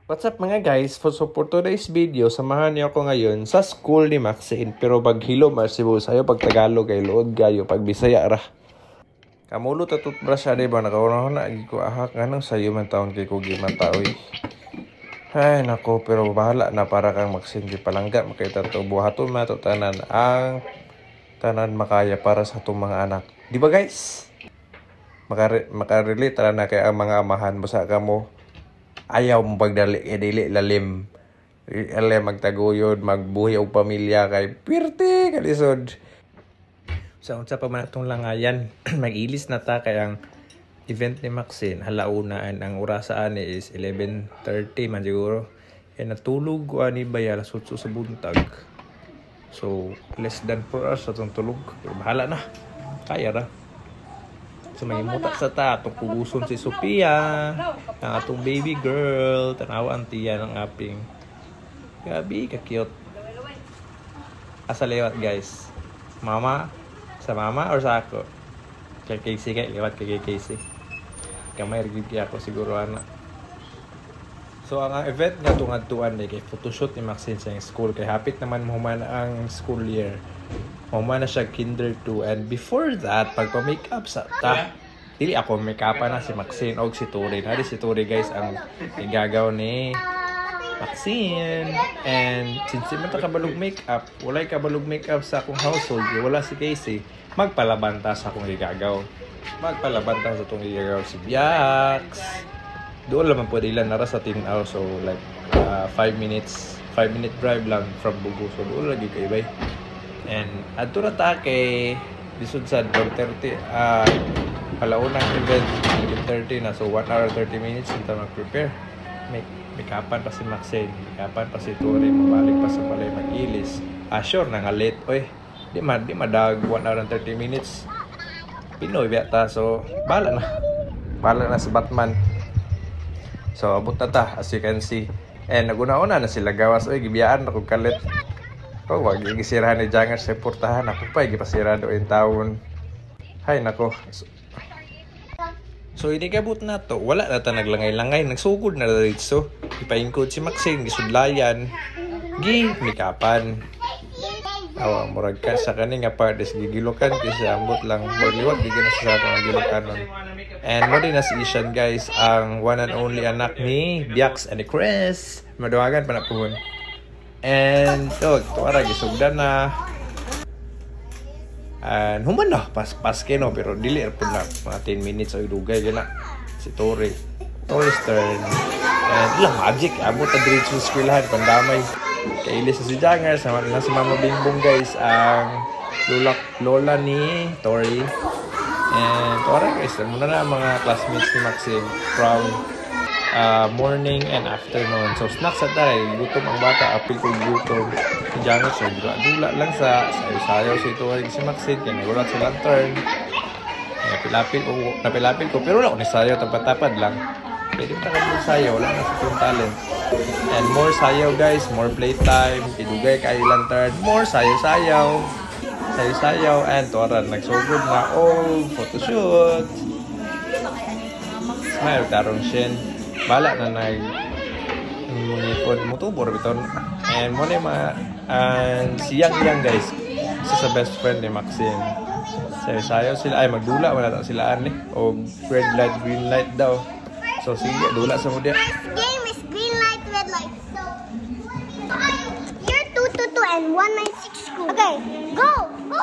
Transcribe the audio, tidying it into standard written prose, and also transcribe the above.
What's up mga guys? So for today's video, samahan niyo ako ngayon sa school ni Maxine. Pero pag Hilo Marsibo sayo, pag Tagalog kay Lood gayo, pag Bisaya ra. Kamulo ta toothbrush siya, diba? Nakauna na, ko ahak nga nang sayo man taon kay Kugi Mataoy. Ay nako, pero bahala na para kang Maxine. Di palangga, makita to buhaton mato tanan ang tanan makaya para sa itong mga anak. Di ba guys? Makarelate na kay ang mga amahan mo sa kamo. Ayaw mo pagdali, dili lalim. Alam magtaguyod, magbuhi og pamilya kay pirti kalisod. Sa unsa pa man atong langayan, mag-ilis na ta kay ang event ni Maxine halaunaan ang orasaan ni is 11:30 man siguro. Kaya natulog ko ani baya alas 8 sa buntag. So less than 4 hours atong tulog. Pero bahala na. Kaya ra. So may muta sa ta, atong puguson si Sophia, ang atong baby girl, tanawa ang tiya ng aping. Gabi, ka-cute. Asa lewat guys? Mama? Sa mama or sa ako? Kay Casey kay, lewat kay Casey. Kamay rigid ako siguro ana. So ang event nga tungadtuan kay photoshoot ni Maxine sa school, kay hapit naman human ang school year. Mama na siya kinder 2 and before that pagpa-makeup sa ta dili ako make-upan na si Maxine og si Tori. Nari si Tori guys ang igagaw ni Maxine, and since di man ta kabalog makeup, walay kabalog makeup sa akong household, wala si Casey, magpalabanta sa akong igagaw. Magpalabanta sa itong igagaw si Biax. Doon naman pwede ilan nara sa Tinaw, so like 5 minute drive lang from Bugo, so doon lagi kay bay. And adto na ta kay lisod sa 12:30 alaunang event 11:30 na, so 1 hour 30 minutes unta mag-prepare. Make-upan pa si Maxine, make-upan pa si Tori, mabalik pa sa balay mag-ilis. Sure na nga late oy. Di madag 1 hour and 30 minutes. Pinoy biyata, so bala na si Batman. So abot na ta as you can see. And naguna-una na sila gawas oy, gibiyaan na kog kalit. Oh, wag gigisirahan ni Jangar sa portahan. Ako pa, gipasirado in taon. Hay, nako. So, inikabot na to. Wala na ta naglangay-langay. Nagsugod na dito. Ipaingkod si Maxine, gisudlayan. Mikapan. Awa, murag ka sa kaning nga part is gigilokan kasi ambot lang. Liwag, di na sa akong gilokanon. And mo din na si Ishan, guys, ang one and only anak ni Biax and ni Chris. Maduwagan pa na po. And tuwara gisugdan na. And human na paske no, pero dili po na mga 10 minutes o idugay gina si Tori's turn. And ilang magic abot ta diri sa eskwelahan pandamay kay ilis si Jangar sama na si Mama Bingbong guys, ang lola ni Tori. And tuwara guys, muna na mga classmates ni Maxine from morning and afternoon. So snacks at tayo, gutom ang bata, apil ko gutom. Si Janus, so dula lang sa sayo-sayo si Tori si Maxine, kaya nagulat si Lantern. Napilapil ko, pero wala ko ni sayo, tapad-tapad lang. Pwede mo takad sayo, wala na sa yung talent. And more sayo guys, more playtime, idugay kay Lantern, more sayo-sayo. Sayo-sayo, and tuwaran, nagsugod na, photoshoot. Smile, tarong shin. Bala na nag-munipod mo to, borbiton. And mo na si Yang guys, isa sa best friend ni Maxine. Sayo sila, ay magdula, wala sila ani. O red light, green light daw. So sige, dula sa mo dia. Game is green light, red light. You're 222 and 196 school. Okay, go! Go!